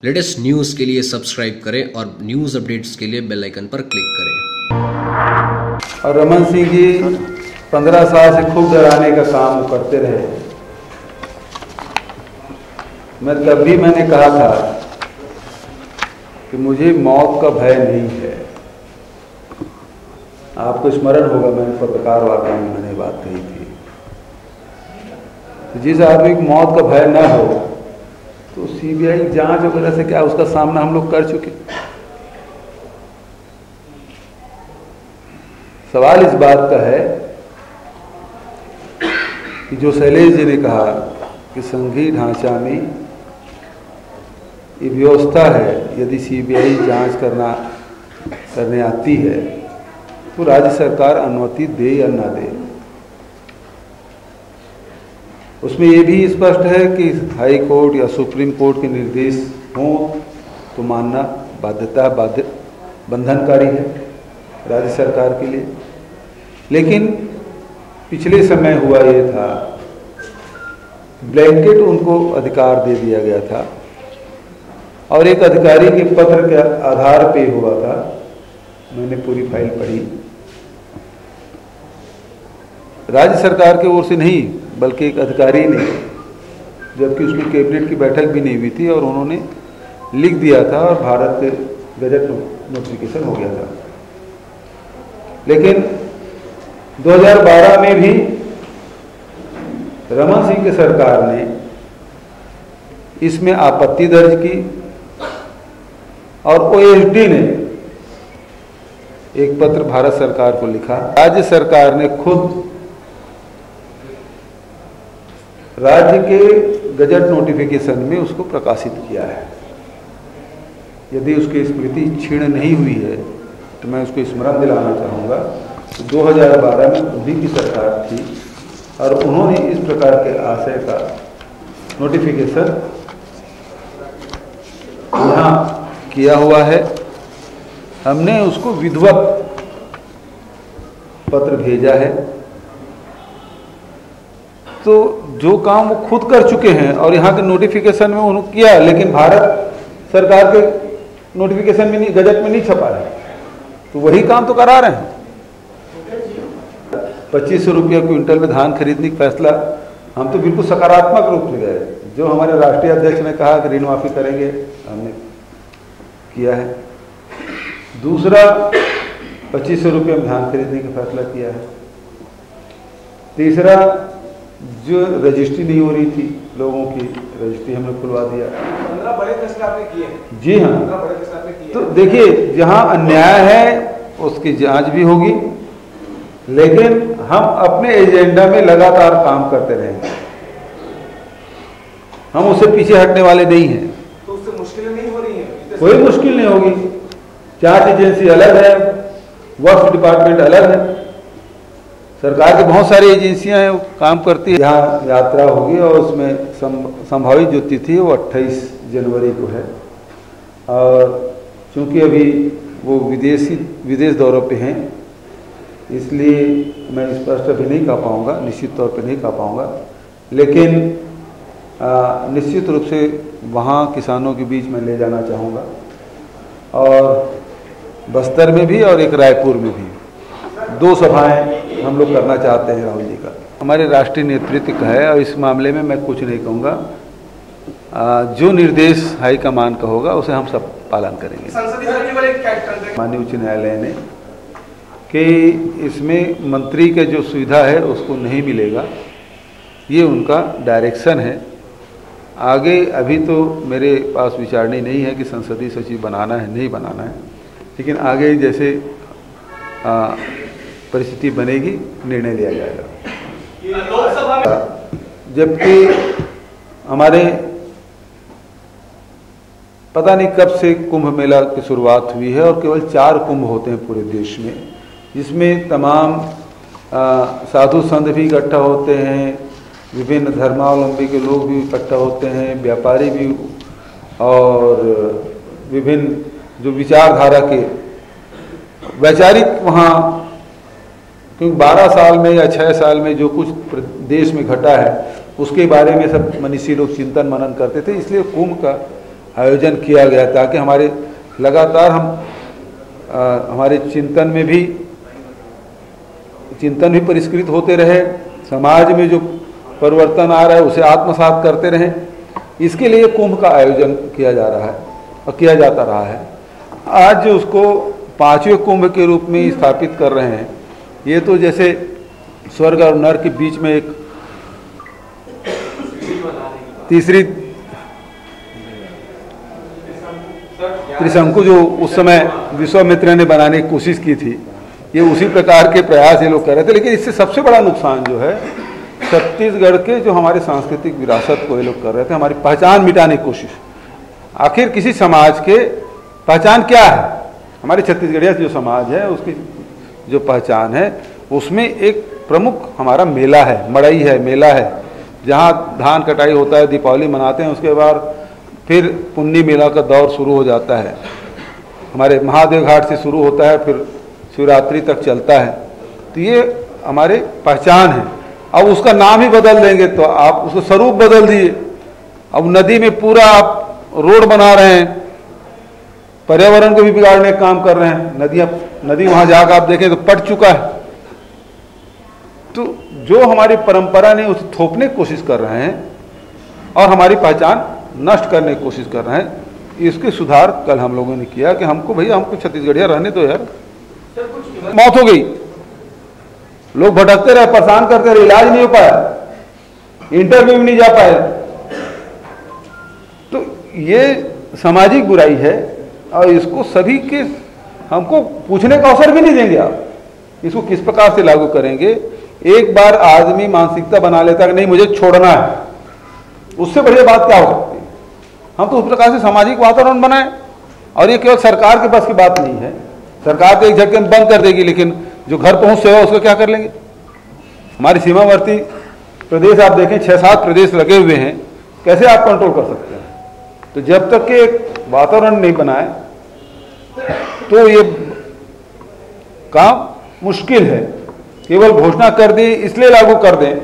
Latest news के लिए subscribe करें और न्यूज़ अपडेट्स के लिए बेल आइकन पर क्लिक करें। और रमन सिंह जी 15 साल से खूब डराने का काम करते रहे। मैंने कहा था कि मुझे मौत का भय नहीं है। आपको स्मरण होगा, मैंने पत्रकार वार्ता में मैंने बात कही थी। जिस आदमी को मौत का भय न हो तो सीबीआई जांच वगैरह से क्या, उसका सामना हम लोग कर चुके। सवाल इस बात का है कि जो शैलेश जी ने कहा कि संघीय ढांचा में ये व्यवस्था है, यदि सीबीआई जांच करने आती है तो राज्य सरकार अनुमति दे या ना दे। उसमें ये भी स्पष्ट है कि हाई कोर्ट या सुप्रीम कोर्ट के निर्देश हों तो मानना बंधनकारी है राज्य सरकार के लिए। लेकिन पिछले समय हुआ ये था, ब्लैंकेट उनको अधिकार दे दिया गया था और एक अधिकारी के पत्र के आधार पे हुआ था। मैंने पूरी फाइल पढ़ी। राज्य सरकार की ओर से नहीं बल्कि एक अधिकारी ने, जबकि उसकी कैबिनेट की बैठक भी नहीं हुई थी, और उन्होंने लिख दिया था और भारत के गजट नोटिफिकेशन हो गया था। लेकिन 2012 में भी रमन सिंह की सरकार ने इसमें आपत्ति दर्ज की और ओएसडी ने एक पत्र भारत सरकार को लिखा। राज्य सरकार ने खुद राज्य के गजट नोटिफिकेशन में उसको प्रकाशित किया है। यदि उसकी स्मृति क्षीण नहीं हुई है तो मैं उसको स्मरण दिलाना चाहूँगा। 2012 में उन्हीं की सरकार थी और उन्होंने इस प्रकार के आशय का नोटिफिकेशन यहाँ किया हुआ है। हमने उसको विधिवत पत्र भेजा है। तो जो काम वो खुद कर चुके हैं और यहाँ के नोटिफिकेशन में उन्होंने किया, लेकिन भारत सरकार के नोटिफिकेशन में नहीं, गजट में नहीं छपा रहे, तो वही काम तो करा रहे हैं। 2500 रुपया क्विंटल में धान खरीदने का फैसला हम तो बिल्कुल सकारात्मक रूप से गए। जो हमारे राष्ट्रीय अध्यक्ष ने कहा कि ऋण माफी करेंगे, हमने किया है। दूसरा, 2500 रुपये में धान खरीदने का फैसला किया है। तीसरा, जो रजिस्ट्री नहीं हो रही थी लोगों की, रजिस्ट्री हमने खुलवा दिया। 15 बड़े फैसले आपने किए हैं। जी हाँ। 15 बड़े फैसले आपने किए। तो देखिए, जहां अन्याय है उसकी जांच भी होगी, लेकिन हम अपने एजेंडा में लगातार काम करते रहेंगे। हम उससे पीछे हटने वाले नहीं हैं। तो उससे मुश्किलें नहीं हो रही हैं? कोई मुश्किल नहीं होगी। जांच एजेंसी अलग है, वक्फ डिपार्टमेंट अलग है, सरकार की बहुत सारी एजेंसियां हैं, वो काम करती है। यहाँ यात्रा होगी और उसमें संभावित जो तिथि है वो 28 जनवरी को है। और चूंकि अभी वो विदेश दौरों पे हैं, इसलिए मैं स्पष्ट अभी नहीं कह पाऊँगा, निश्चित तौर पे नहीं कह पाऊँगा। लेकिन निश्चित रूप से वहाँ किसानों के बीच में ले जाना चाहूँगा, और बस्तर में भी और एक रायपुर में भी 2 सभाएं हम लोग करना चाहते हैं राहुल जी का। हमारे राष्ट्रीय नेतृत्व का है और इस मामले में मैं कुछ नहीं कहूँगा। जो निर्देश हाईकमान का होगा उसे हम सब पालन करेंगे। माननीय उच्च न्यायालय ने कि इसमें मंत्री के जो सुविधा है उसको नहीं मिलेगा, ये उनका डायरेक्शन है। आगे अभी तो मेरे पास विचारणी नहीं है कि संसदीय सचिव बनाना है नहीं बनाना है, लेकिन आगे जैसे परिस्थिति बनेगी निर्णय लिया जाएगा। लोकसभा में जबकि हमारे पता नहीं कब से कुंभ मेला की शुरुआत हुई है और केवल 4 कुंभ होते हैं पूरे देश में, जिसमें तमाम साधु संत भी इकट्ठा होते हैं, विभिन्न धर्मावलंबी के लोग भी इकट्ठा होते हैं, व्यापारी भी, और विभिन्न जो विचारधारा के वैचारिक वहाँ, क्योंकि 12 साल में या 6 साल में जो कुछ देश में घटा है उसके बारे में सब मनीषी लोग चिंतन मनन करते थे। इसलिए कुंभ का आयोजन किया गया ताकि हमारे लगातार हमारे चिंतन भी परिष्कृत होते रहे, समाज में जो परिवर्तन आ रहा है उसे आत्मसात करते रहें। इसके लिए कुंभ का आयोजन किया जा रहा है और किया जाता रहा है। आज उसको 5वें कुंभ के रूप में स्थापित कर रहे हैं। ये तो जैसे स्वर्ग और नर के बीच में एक तीसरी त्रिशंकु जो उस समय विश्वामित्र ने बनाने की कोशिश की थी, ये उसी प्रकार के प्रयास ये लोग कर रहे थे। लेकिन इससे सबसे बड़ा नुकसान जो है छत्तीसगढ़ के जो हमारे सांस्कृतिक विरासत को ये लोग कर रहे थे, हमारी पहचान मिटाने की कोशिश। आखिर किसी समाज के पहचान क्या है? हमारे छत्तीसगढ़िया जो समाज है उसकी जो पहचान है उसमें एक प्रमुख हमारा मेला है, मड़ई है, मेला है, जहाँ धान कटाई होता है, दीपावली मनाते हैं, उसके बाद फिर पुन्नी मेला का दौर शुरू हो जाता है। हमारे महादेव घाट से शुरू होता है, फिर शिवरात्रि तक चलता है। तो ये हमारे पहचान है। अब उसका नाम ही बदल देंगे तो आप उसको स्वरूप बदल दिए। अब नदी में पूरा आप रोड बना रहे हैं, पर्यावरण को भी बिगाड़ने का काम कर रहे हैं। नदी वहां जाकर आप देखें तो पट चुका है। तो जो हमारी परंपरा ने उसे थोपने की कोशिश कर रहे हैं और हमारी पहचान नष्ट करने की कोशिश कर रहे हैं। इसके सुधार कल हम लोगों ने किया कि हमको छत्तीसगढ़िया रहने दो यार। मौत हो गई, लोग भटकते रहे, परेशान करते रहे, इलाज नहीं हो पाया, इंटरव्यू में नहीं जा पाए। तो ये सामाजिक बुराई है और इसको सभी के हमको पूछने का अवसर भी नहीं देंगे। आप इसको किस प्रकार से लागू करेंगे? एक बार आदमी मानसिकता बना लेता है कि नहीं मुझे छोड़ना है, उससे बढ़िया बात क्या हो सकती है? हम तो उस प्रकार से सामाजिक वातावरण बनाए। और ये केवल सरकार के पास की बात नहीं है। सरकार तो एक झटके में बंद कर देगी, लेकिन जो घर पहुंच सेवा उसको क्या कर लेंगे? हमारी सीमावर्ती प्रदेश आप देखें, 6-7 प्रदेश लगे हुए हैं, कैसे आप कंट्रोल कर सकते हैं? तो जब तक के वातावरण नहीं बनाए तो ये काम मुश्किल है। केवल घोषणा कर दी इसलिए लागू कर दें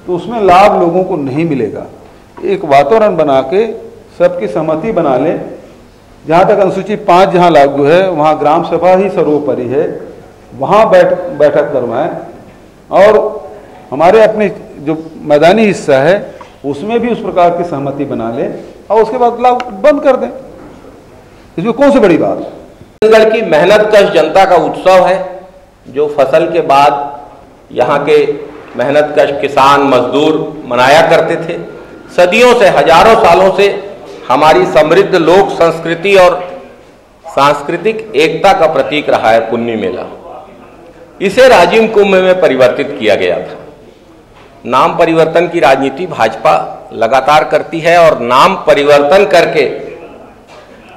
तो उसमें लाभ लोगों को नहीं मिलेगा। एक वातावरण बना के सबकी सहमति बना लें। जहाँ तक अनुसूची 5 जहाँ लागू है वहाँ ग्राम सभा ही सर्वोपरि है, वहाँ बैठक करवाएं। और हमारे अपने जो मैदानी हिस्सा है उसमें भी उस प्रकार की सहमति बना लें और उसके बाद लागू बंद कर दें। इसमें कौन सी बड़ी बात है? छत्तीसगढ़ की मेहनत कश जनता का उत्सव है, जो फसल के बाद यहाँ के मेहनत कश किसान मजदूर मनाया करते थे। सदियों से, हजारों सालों से हमारी समृद्ध लोक संस्कृति और सांस्कृतिक एकता का प्रतीक रहा है पुन्नी मेला। इसे राजिम कुंभ में परिवर्तित किया गया था। नाम परिवर्तन की राजनीति भाजपा लगातार करती है और नाम परिवर्तन करके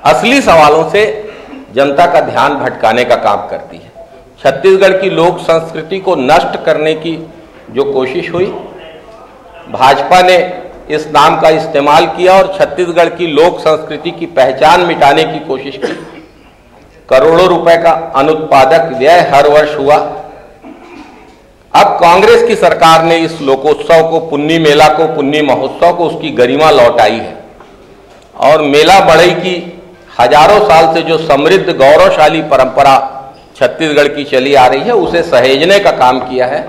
असली सवालों से जनता का ध्यान भटकाने का काम करती है। छत्तीसगढ़ की लोक संस्कृति को नष्ट करने की जो कोशिश हुई, भाजपा ने इस नाम का इस्तेमाल किया और छत्तीसगढ़ की लोक संस्कृति की पहचान मिटाने की कोशिश की। करोड़ों रुपए का अनुत्पादक व्यय हर वर्ष हुआ। अब कांग्रेस की सरकार ने इस लोकोत्सव को, पुन्नी मेला को, पुन्नी महोत्सव को उसकी गरिमा लौटाई है और मेला बढ़ई की हजारों साल से जो समृद्ध गौरवशाली परंपरा छत्तीसगढ़ की चली आ रही है उसे सहेजने का काम किया है।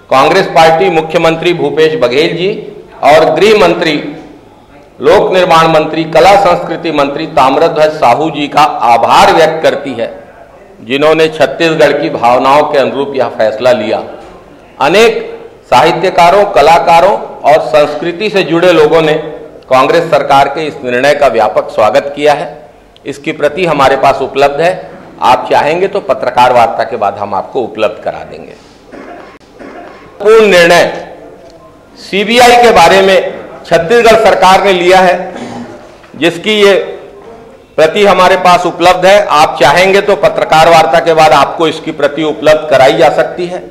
कांग्रेस पार्टी मुख्यमंत्री भूपेश बघेल जी और गृह मंत्री, लोक निर्माण मंत्री, कला संस्कृति मंत्री ताम्रध्वज साहू जी का आभार व्यक्त करती है, जिन्होंने छत्तीसगढ़ की भावनाओं के अनुरूप यह फैसला लिया। अनेक साहित्यकारों, कलाकारों और संस्कृति से जुड़े लोगों ने कांग्रेस सरकार के इस निर्णय का व्यापक स्वागत किया है। इसकी प्रति हमारे पास उपलब्ध है, आप चाहेंगे तो पत्रकार वार्ता के बाद हम आपको उपलब्ध करा देंगे। पूर्ण निर्णय सीबीआई के बारे में छत्तीसगढ़ सरकार ने लिया है, जिसकी ये प्रति हमारे पास उपलब्ध है। आप चाहेंगे तो पत्रकार वार्ता के बाद आपको इसकी प्रति उपलब्ध कराई जा सकती है।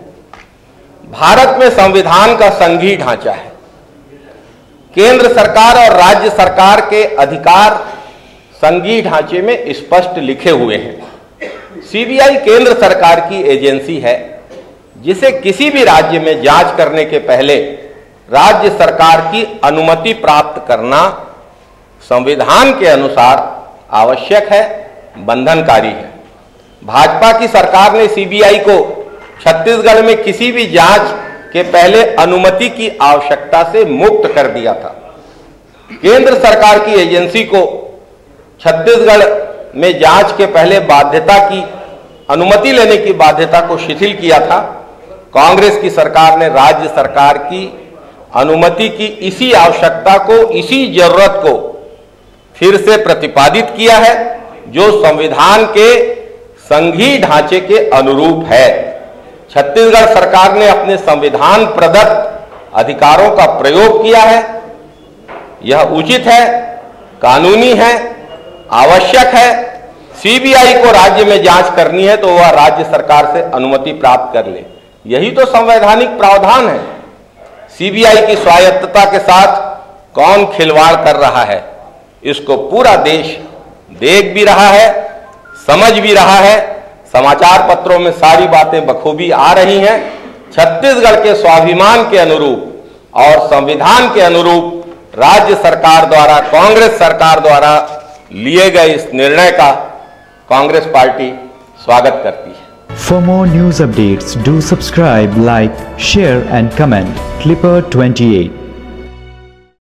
भारत में संविधान का संघीय ढांचा है। केंद्र सरकार और राज्य सरकार के अधिकार संघीय ढांचे में स्पष्ट लिखे हुए हैं। सीबीआई केंद्र सरकार की एजेंसी है, जिसे किसी भी राज्य में जांच करने के पहले राज्य सरकार की अनुमति प्राप्त करना संविधान के अनुसार आवश्यक है, बंधनकारी है। भाजपा की सरकार ने सीबीआई को छत्तीसगढ़ में किसी भी जांच के पहले अनुमति की आवश्यकता से मुक्त कर दिया था। केंद्र सरकार की एजेंसी को छत्तीसगढ़ में जांच के पहले बाध्यता की अनुमति लेने की बाध्यता को शिथिल किया था। कांग्रेस की सरकार ने राज्य सरकार की अनुमति की इसी आवश्यकता को, इसी जरूरत को फिर से प्रतिपादित किया है, जो संविधान के संघीय ढांचे के अनुरूप है। छत्तीसगढ़ सरकार ने अपने संविधान प्रदत्त अधिकारों का प्रयोग किया है। यह उचित है, कानूनी है, आवश्यक है। सीबीआई को राज्य में जांच करनी है तो वह राज्य सरकार से अनुमति प्राप्त कर ले, यही तो संवैधानिक प्रावधान है। सीबीआई की स्वायत्तता के साथ कौन खिलवाड़ कर रहा है, इसको पूरा देश देख भी रहा है, समझ भी रहा है। समाचार पत्रों में सारी बातें बखूबी आ रही हैं। छत्तीसगढ़ के स्वाभिमान के अनुरूप और संविधान के अनुरूप राज्य सरकार द्वारा, कांग्रेस सरकार द्वारा लिए गए इस निर्णय का कांग्रेस पार्टी स्वागत करती है। For more news updates, do subscribe, like, share and comment. Clipper 28